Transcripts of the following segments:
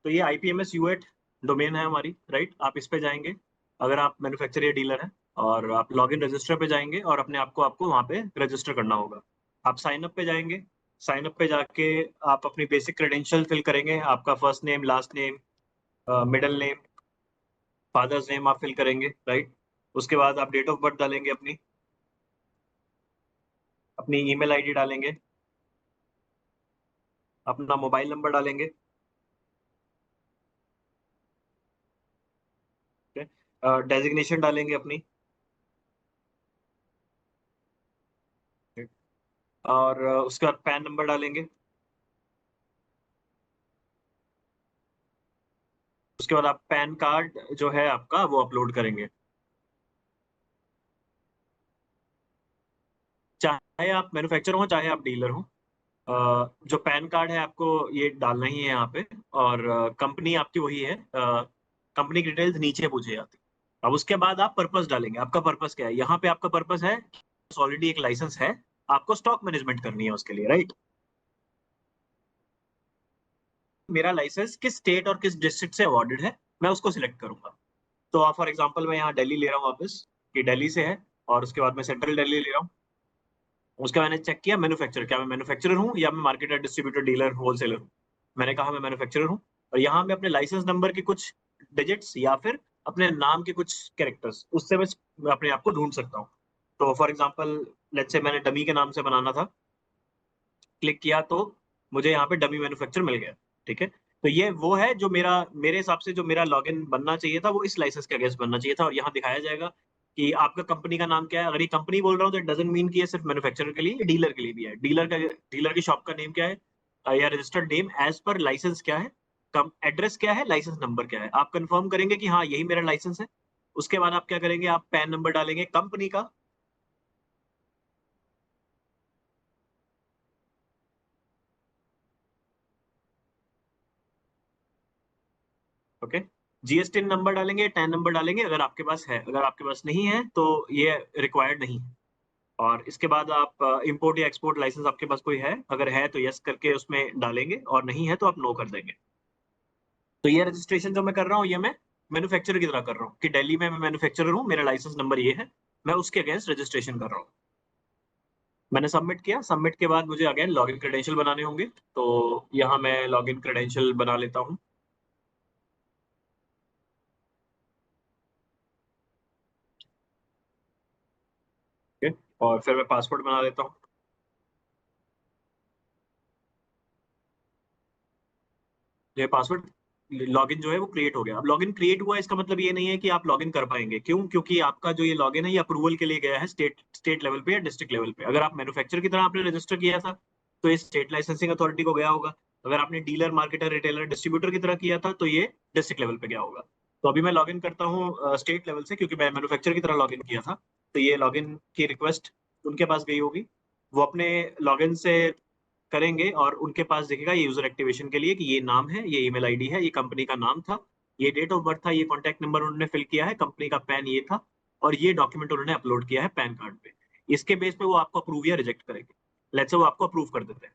तो ये IPMS U8 domain है हमारी, राइट? आप इस पे जाएंगे अगर आप मैन्युफैक्चरर या डीलर हैं, और आप लॉगिन रजिस्टर पे जाएंगे और अपने आप को आपको वहाँ पे रजिस्टर करना होगा। आप साइन अप पे जाएंगे, साइन अप पे जाके आप अपनी बेसिक क्रेडेंशियल फिल करेंगे, आपका first name, last name, middle name, father's name आप फिल करेंगे, राइट? उसके बाद आप डेट ऑफ बर्थ डालेंगे, अपनी ईमेल आईडी डालेंगे, अपना मोबाइल नंबर डालेंगे, डेजिग्नेशन डालेंगे अपनी, और उसके बाद पैन नंबर डालेंगे। उसके बाद आप पैन कार्ड जो है आपका वो अपलोड करेंगे। चाहे आप मैन्युफैक्चरर हो चाहे आप डीलर हो, जो पैन कार्ड है आपको ये डालना ही है यहाँ पे, और कंपनी आपकी वही है, कंपनी की डिटेल्स नीचे पूछी जाती है। अब उसके बाद आप पर्पस डालेंगे, आपका पर्पस क्या है। यहाँ पे आपका पर्पस है, ऑलरेडी एक लाइसेंस है, आपको स्टॉक मैनेजमेंट करनी है उसके लिए, राइट? मेरा लाइसेंस किस स्टेट और किस डिस्ट्रिक्ट से अवॉर्डेड है, मैं उसको सिलेक्ट करूंगा। तो फॉर एग्जाम्पल मैं यहाँ दिल्ली ले रहा हूँ वापस, कि दिल्ली से है, और उसके बाद मैं सेंट्रल दिल्ली ले रहा हूँ। उसका मैंने चेक किया मैन्युफैक्चरर, क्या मैं मैन्युफैक्चरर हूँ या मैं मार्केटर, डिस्ट्रीब्यूटर, डीलर, होलसेलर हूँ। मैंने कहा मैं मैन्युफैक्चरर हूँ, और यहाँ मैं अपने लाइसेंस नंबर के कुछ डिजिट्स या फिर अपने नाम के कुछ कैरेक्टर्स, उससे मैं अपने आप को ढूंढ सकता हूँ। तो फॉर एग्जाम्पल लेट्स से मैंने डमी के नाम से बनाना था, क्लिक किया तो मुझे यहाँ पे डमी मैन्युफैक्चर मिल गया, ठीक है? तो ये वो है जो मेरे हिसाब से जो मेरा लॉगिन बनना चाहिए था, वो इस लाइसेंस के अगेंस्ट बनना चाहिए था, और यहाँ दिखाया जाएगा कि आपका कंपनी का नाम क्या है। अगर ये कंपनी बोल रहा हूँ तो इट डजंट मीन कि ये सिर्फ मैन्युफैक्चरर के लिए, डीलर के लिए भी है। डीलर की शॉप का नेम क्या है, या registered name as per licence क्या है, कम एड्रेस क्या है, लाइसेंस नंबर क्या है, आप कंफर्म करेंगे कि हाँ यही मेरा लाइसेंस है। उसके बाद आप क्या करेंगे, आप पैन नंबर डालेंगे कंपनी का, ओके? जीएसटी नंबर डालेंगे, टैन नंबर डालेंगे अगर आपके पास है, अगर आपके पास नहीं है तो ये रिक्वायर्ड नहीं है। और इसके बाद आप इंपोर्ट या एक्सपोर्ट लाइसेंस आपके पास कोई है, अगर है तो यस करके उसमें डालेंगे, और नहीं है तो आप नो कर देंगे। तो ये रजिस्ट्रेशन जो मैं कर रहा हूँ, ये मैं मैन्युफैक्चरर की तरह कर रहा हूँ, कि दिल्ली में मैं मैन्युफैक्चरर हूँ, मेरा लाइसेंस नंबर ये है, मैं उसके अगेंस्ट रजिस्ट्रेशन कर रहा हूँ। मैंने सबमिट किया, सबमिट के बाद मुझे अगेन लॉगिन क्रेडेंशियल बनाने होंगे, तो यहाँ मैं लॉगिन क्रेडेंशियल बना लेता हूँ, ठीक है? और फिर मैं पासवर्ड बना लेता हूँ। ये पासवर्ड लॉगिन जो है वो क्रिएट हो गया। अब लॉगिन क्रिएट हुआ, इसका मतलब ये नहीं है कि आप लॉगिन कर पाएंगे। क्यों? क्योंकि आपका जो ये लॉगिन है ये अप्रूवल के लिए गया है स्टेट लेवल पे या डिस्ट्रिक्ट लेवल पे। अगर आप मैन्युफैक्चरर की तरह आपने रजिस्टर किया था तो ये स्टेट लाइसेंसिंग अथॉरिटी को गया होगा। अगर आपने डीलर, मार्केटर, रिटेलर, डिस्ट्रीब्यूटर की तरह किया था तो ये डिस्ट्रिक्ट लेवल पे गया होगा। तो अभी मैं लॉगिन करता हूँ स्टेट लेवल से, क्योंकि मैं मैन्युफैक्चरर की तरह लॉगिन किया था। तो ये लॉगिन की रिक्वेस्ट उनके पास गई होगी, वो अपने लॉगिन से करेंगे और उनके पास दिखेगा ये यूजर एक्टिवेशन के लिए कि ये नाम है, ये ईमेल आईडी है, ये कंपनी का नाम था, ये डेट ऑफ बर्थ था, ये कॉन्टैक्ट नंबर उन्होंने फिल किया है, कंपनी का पैन ये था, और ये डॉक्यूमेंट उन्होंने अपलोड किया है पैन कार्ड पे। इसके बेस पे वो आपको अप्रूव या रिजेक्ट करेंगे। लेट्स से वो आपको अप्रूव कर देते हैं,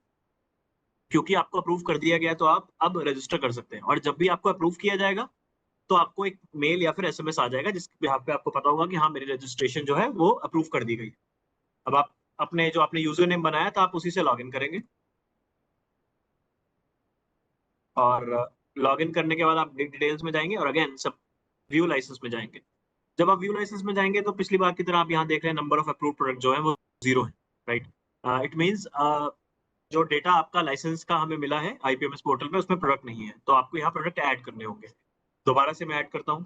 क्योंकि आपको अप्रूव कर दिया गया तो आप अब रजिस्टर कर सकते हैं। और जब भी आपको अप्रूव किया जाएगा तो आपको एक मेल या फिर एसएमएस आ जाएगा जिसके यहाँ पे आपको पता होगा कि हाँ मेरी रजिस्ट्रेशन जो है वो अप्रूव कर दी गई। अब आप अपने जो आपने यूजर नेम बनाया था आप उसी से लॉग इन करेंगे, और लॉगिन करने के बाद आप डिटेल्स में जाएंगे और अगेन सब व्यू लाइसेंस में जाएंगे। जब आप व्यू लाइसेंस में जाएंगे तो पिछली बार की तरह आप यहाँ देख रहे हैं नंबर ऑफ अप्रूव प्रोडक्ट जो है वो 0 है, राइट? इट मींस जो डेटा आपका लाइसेंस का हमें मिला है आईपीएमएस पोर्टल पे उसमें प्रोडक्ट नहीं है, तो आपको यहाँ प्रोडक्ट ऐड करने होंगे। दोबारा से मैं ऐड करता हूँ।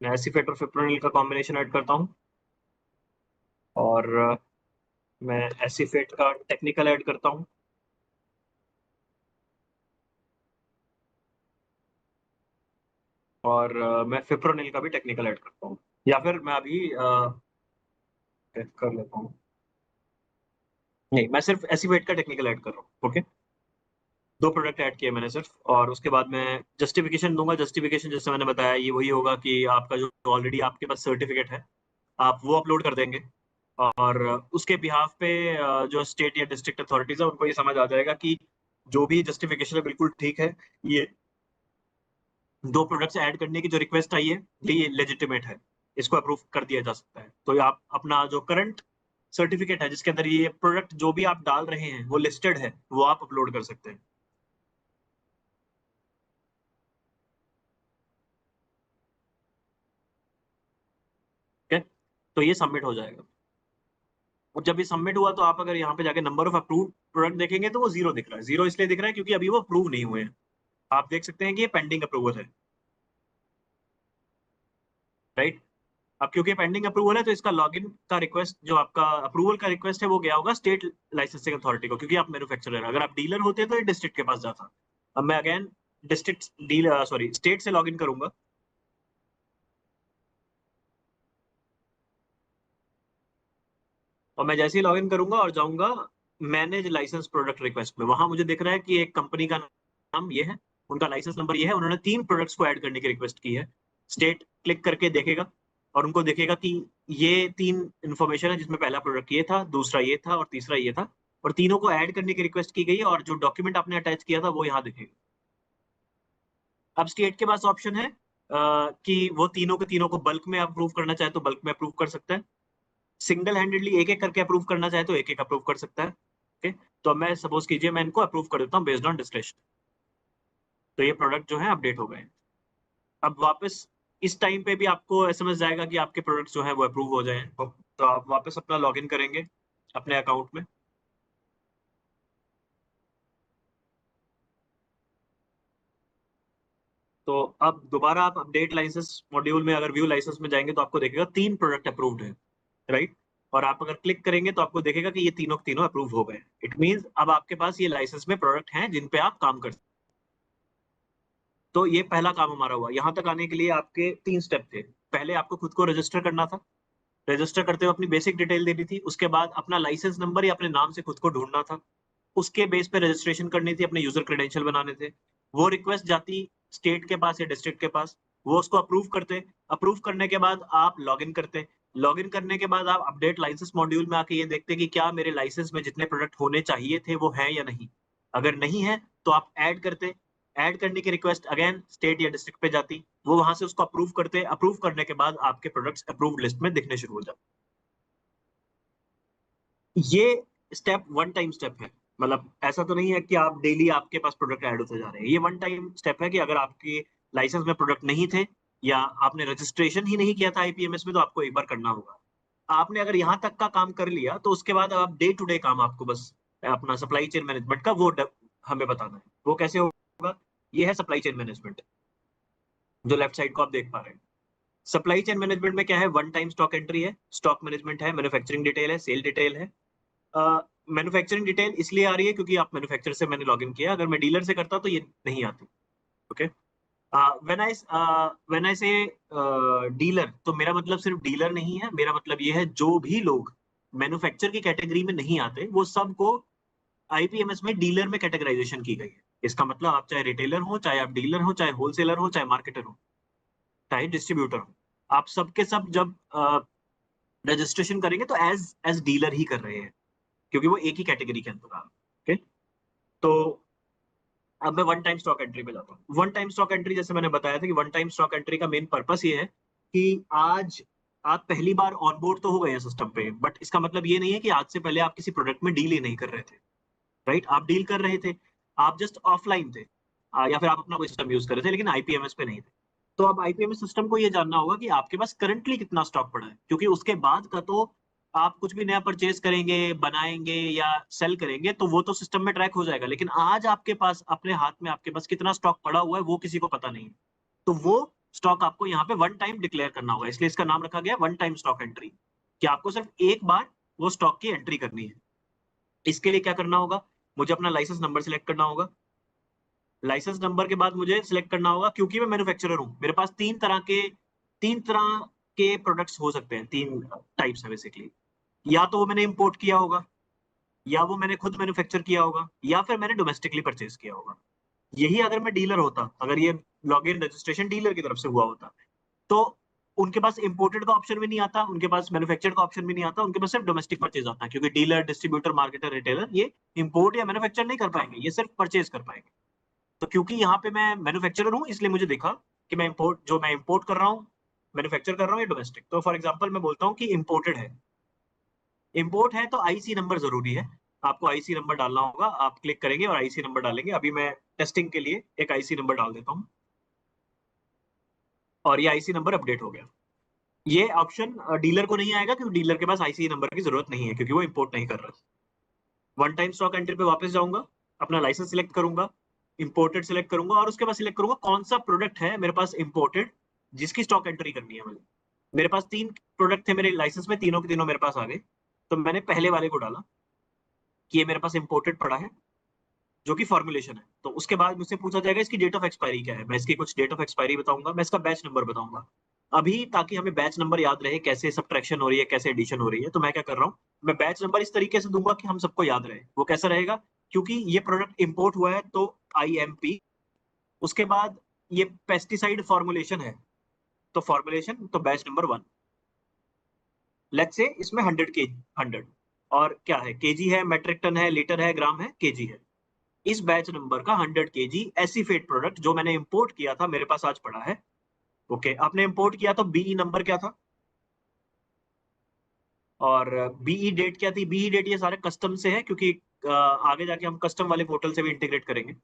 मैं एसीफेट और फिप्रोनिल का कॉम्बिनेशन ऐड करता हूँ, और मैं एसीफेट का टेक्निकल ऐड करता हूँ, और मैं फिप्रोनिल का भी टेक्निकल ऐड करता हूँ। या फिर मैं अभी कर लेता हूँ, नहीं मैं सिर्फ एसीवेट का टेक्निकल ऐड कर रहा हूँ, ओके? दो प्रोडक्ट ऐड किए मैंने सिर्फ, और उसके बाद मैं जस्टिफिकेशन दूंगा। जस्टिफिकेशन जैसे मैंने बताया ये वही होगा कि आपका जो ऑलरेडी आपके पास सर्टिफिकेट है, आप वो अपलोड कर देंगे और उसके बिहाफ पे जो स्टेट या डिस्ट्रिक्ट अथॉरिटीज है उनको ये समझ आ जाएगा कि जो भी जस्टिफिकेशन है बिल्कुल ठीक है, ये 2 प्रोडक्ट्स ऐड करने की जो रिक्वेस्ट आई है ये लेजिटिमेट है, इसको अप्रूव कर दिया जा सकता है। तो आप अपना जो करंट सर्टिफिकेट है जिसके अंदर ये प्रोडक्ट जो भी आप डाल रहे हैं वो लिस्टेड है, वो आप अपलोड कर सकते हैं। ठीक है, तो ये सबमिट हो जाएगा। और जब ये सबमिट हुआ तो आप अगर यहाँ पे जाके नंबर ऑफ अप्रूव प्रोडक्ट देखेंगे तो वो 0 दिख रहा है। 0 इसलिए दिख रहा है क्योंकि अभी वो अप्रूव नहीं हुए हैं। आप देख सकते हैं कि ये पेंडिंग अप्रूवल है, राइट। अब क्योंकि पेंडिंग अप्रूवल है तो इसका लॉगिन का रिक्वेस्ट, जो आपका अप्रूवल का रिक्वेस्ट है, वो गया होगा स्टेट लाइसेंसिंग अथॉरिटी को, क्योंकि आप मैन्युफैक्चरर। अगर आप डीलर होते तो ये डिस्ट्रिक्ट के पास जाता। अब मैं again district dealer sorry state से लॉगिन करूंगा। और मैं जैसे ही लॉगिन करूंगा और जाऊंगा मैनेज लाइसेंस प्रोडक्ट रिक्वेस्ट में, वहां मुझे दिख रहा है कि एक कंपनी का नाम ये है, उनका लाइसेंस नंबर ये है, उन्होंने 3 प्रोडक्ट्स को ऐड करने की रिक्वेस्ट की है। स्टेट क्लिक करके देखेगा और उनको देखेगा कि ये 3 इंफॉर्मेशन है जिसमें पहला प्रोडक्ट ये था, दूसरा ये था और तीसरा ये था, और तीनों को ऐड करने की रिक्वेस्ट की गई है और जो डॉक्यूमेंट आपने अटैच किया था वो यहाँ दिखेगा। अब स्टेट के पास ऑप्शन है कि वो तीनों के तीनों को बल्क में अप्रूव करना चाहे तो बल्क में अप्रूव कर सकता है, सिंगल हैंडेडली एक एक करके अप्रूव करना चाहे तो एक एक अप्रूव कर सकता है। ओके, तो मैं सपोज कीजिए मैं इनको अप्रूव कर देता हूँ बेस्ड ऑन डिस्क्रिप्शन। तो ये प्रोडक्ट जो है अपडेट हो गए। अब वापस इस टाइम पे भी आपको एसएमएस जाएगा कि आपके प्रोडक्ट जो है वो अप्रूव हो जाए, तो आप वापस अपना लॉगिन करेंगे अपने अकाउंट में। तो अब दोबारा आप अपडेट लाइसेंस मॉड्यूल में अगर व्यू लाइसेंस में जाएंगे तो आपको देखेगा 3 प्रोडक्ट अप्रूव्ड है, राइट। और आप अगर क्लिक करेंगे तो आपको देखेगा कि ये तीनों के तीनों अप्रूव हो गए। इट मींस अब आपके पास ये लाइसेंस में प्रोडक्ट हैं जिन पे आप काम कर सकते। तो ये पहला काम हमारा हुआ। यहाँ तक आने के लिए आपके 3 स्टेप थे। पहले आपको खुद को रजिस्टर करना था, रजिस्टर करते हुए अपनी बेसिक डिटेल देनी थी। उसके बाद अपना लाइसेंस नंबर या अपने नाम से खुद को ढूंढना था। उसके बेस पे रजिस्ट्रेशन करनी थी, अपने यूजर क्रेडेंशियल बनाने थे। वो रिक्वेस्ट जाती स्टेट के पास या डिस्ट्रिक्ट के पास, वो उसको अप्रूव करते। अप्रूव करने के बाद आप लॉगिन करते। लॉगिन करने के बाद आप अपडेट लाइसेंस मॉड्यूल में आके ये देखते कि क्या मेरे लाइसेंस में जितने प्रोडक्ट होने चाहिए थे वो हैं या नहीं। अगर नहीं है तो आप ऐड करते। ऐड करने की रिक्वेस्ट अगेन स्टेट या डिस्ट्रिक्ट पे जाती, वो वहां से उसको अप्रूव करते। अप्रूव करने के बाद आपके प्रोडक्ट्स अप्रूव्ड लिस्ट में दिखने शुरू हो जाते। ये स्टेप वन टाइम स्टेप है। मतलब ऐसा तो नहीं है कि आप डेली आपके पास प्रोडक्ट ऐड होते जा रहे हैं। ये वन टाइम स्टेप है कि अगर आपके लाइसेंस में प्रोडक्ट नहीं थे या आपने रजिस्ट्रेशन ही नहीं किया था आईपीएमएस में तो आपको एक बार करना होगा। आपने अगर यहाँ तक का काम कर लिया तो उसके बाद आप डे टू डे काम आपको बस अपना सप्लाई चेन मैनेजमेंट का हमें बताना है। वो कैसे होगा? ये है सप्लाई चेन मैनेजमेंट, जो लेफ्ट साइड को आप देख पा रहे हैं। सप्लाई चेन मैनेजमेंट में क्या है? वन टाइम स्टॉक एंट्री है, स्टॉक मैनेजमेंट है, मैन्युफैक्चरिंग डिटेल है, सेल डिटेल है। मैन्युफैक्चरिंग डिटेल इसलिए आ रही है क्योंकि आप मैन्युफैक्चरर से मैंने लॉगिन किया। अगर मैं डीलर से करता तो ये नहीं आती। ओके, व्हेन आई से डीलर, तो मेरा मतलब सिर्फ डीलर नहीं है। मेरा मतलब ये है जो भी लोग मैन्युफैक्चर की कैटेगरी में नहीं आते वो सबको आईपीएमएस में डीलर में कैटेगराइजेशन की गई है। इसका मतलब आप चाहे रिटेलर हो, चाहे आप डीलर हो, चाहे होलसेलर हो, चाहे मार्केटर हो, चाहे डिस्ट्रीब्यूटर हो, आप सबके सब जब रजिस्ट्रेशन करेंगे तो एज एज डीलर ही कर रहे हैं, क्योंकि वो एक ही कैटेगरी के अंदर आ रहे हैं। ओके, तो अब मैं वन टाइम स्टॉक एंट्री पे जाता हूँ। वन टाइम स्टॉक एंट्री, जैसे मैंने बताया था कि वन टाइम स्टॉक एंट्री का मेन पर्पस ये है कि आज आप पहली बार ऑनबोर्ड तो हो गए हैं सिस्टम पे, बट इसका मतलब ये नहीं है कि आज से पहले आप किसी प्रोडक्ट में डील ही नहीं कर रहे थे, राइट। आप डील कर रहे थे, आप जस्ट ऑफलाइन थे, या फिर आप अपना कोई सिस्टम यूज कर रहे थे लेकिन आईपीएमएस पे नहीं थे। तो अब आईपीएमएस सिस्टम को ये जानना होगा कि आपके पास करंटली कितना स्टॉक पड़ा है, क्योंकि उसके बाद का तो आप कुछ भी नया परचेज करेंगे, बनाएंगे या सेल करेंगे तो वो तो सिस्टम में ट्रैक हो जाएगा, लेकिन आज आपके पास अपने हाथ में आपके पास कितना स्टॉक पड़ा हुआ है वो किसी को पता नहीं है। तो वो स्टॉक आपको यहाँ पे वन टाइम डिक्लेयर करना होगा, इसलिए इसका नाम रखा गया वन टाइम स्टॉक एंट्री, कि आपको सिर्फ एक बार वो स्टॉक की एंट्री करनी है। इसके लिए क्या करना होगा? मुझे अपना लाइसेंस नंबर सिलेक्ट करना होगा। लाइसेंस नंबर के बाद मुझे सिलेक्ट करना होगा, क्योंकि मैं मैन्युफैक्चरर हूँ, मेरे पास तीन तरह के प्रोडक्ट्स हो सकते हैं, 3 टाइप्स है बेसिकली। या तो वो मैंने इंपोर्ट किया होगा, या वो मैंने खुद मैन्युफैक्चर किया होगा, या फिर मैंने डोमेस्टिकली परचेज किया होगा। यही अगर मैं डीलर होता, अगर ये लॉगिन रजिस्ट्रेशन डीलर की तरफ से हुआ होता, तो उनके पास इंपोर्टेड का ऑप्शन भी नहीं आता, उनके पास मैन्युफैक्चर्ड का ऑप्शन भी नहीं आता, उनके पास सिर्फ डोमेस्टिक परचेज आता है, क्योंकि डीलर, डिस्ट्रीब्यूटर, मार्केटर, रिटेलर ये इंपोर्ट या मैन्युफैक्चर नहीं कर पाएंगे, ये सिर्फ परचेज कर पाएंगे। तो क्योंकि यहाँ पे मैं मैन्युफैक्चरर हूँ, इसलिए मुझे देखा कि मैं इंपोर्ट कर रहा हूँ, मैन्युफैक्चर कर रहा हूँ या डोमेस्टिक। तो फॉर एग्जाम्पल मैं बोलता हूँ कि इंपोर्टेड है, इंपोर्ट है तो आईसी नंबर जरूरी है, आपको आईसी नंबर डालना होगा। आप क्लिक करेंगे और आईसी नंबर डालेंगे। अभी मैं टेस्टिंग के लिए एक आईसी नंबर डाल देता हूँ और ये आईसी नंबर अपडेट हो गया। ये ऑप्शन डीलर को नहीं आएगा, क्योंकि डीलर के पास आईसी नंबर की जरूरत नहीं है, क्योंकि वो इंपोर्ट नहीं कर रहा। वन टाइम स्टॉक एंट्री पे वापस जाऊंगा, अपना लाइसेंस सिलेक्ट करूंगा, इंपोर्टेड सिलेक्ट करूंगा और उसके बाद सिलेक्ट करूंगा कौन सा प्रोडक्ट है मेरे पास इंपोर्टेड जिसकी स्टॉक एंट्री करनी है मुझे। मेरे पास 3 प्रोडक्ट थे मेरे लाइसेंस में, तीनों के तीनों मेरे पास आ गए। तो मैंने पहले वाले को डाला कि ये मेरे पास इंपोर्टेड पड़ा है, जो कि फॉर्मुलेशन है। तो उसके बाद मुझसे पूछा जाएगा इसकी डेट ऑफ एक्सपायरी क्या है, मैं इसकी कुछ डेट ऑफ एक्सपायरी बताऊंगा, मैं इसका बैच नंबर बताऊंगा। अभी ताकि हमें बैच नंबर याद रहे, कैसे सब्ट्रैक्शन हो रही है, कैसे एडिशन हो रही है, तो मैं क्या कर रहा हूँ, मैं बैच नंबर इस तरीके से दूंगा कि हम सबको याद रहे। वो कैसा रहेगा, क्योंकि ये प्रोडक्ट इंपोर्ट हुआ है तो IMP, उसके बाद ये पेस्टिसाइड फॉर्मुलेशन है तो फॉर्मुलेशन, तो बैच नंबर 1। लेट्स से इसमें 100 के 100 और क्या है, केजी है, मेट्रिक टन है, लीटर है, ग्राम है, केजी है। इस बैच नंबर का 100 केजी एसीफेट प्रोडक्ट जो मैंने इंपोर्ट किया था मेरे पास आज पड़ा है। ओके, आपने इंपोर्ट किया तो बीई नंबर क्या था और बीई डेट क्या थी। बीई डेट ये सारे कस्टम से है, क्योंकि आगे जाके हम कस्टम वाले पोर्टल से भी इंटीग्रेट करेंगे।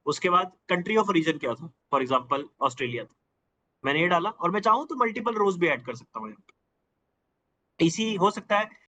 उसके बाद कंट्री ऑफ ओरिजिन क्या था, फॉर एग्जांपल ऑस्ट्रेलिया था, मैंने ये डाला और मैं चाहूँ तो मल्टीपल रोज भी ऐड कर सकता हूँ। इसी हो सकता है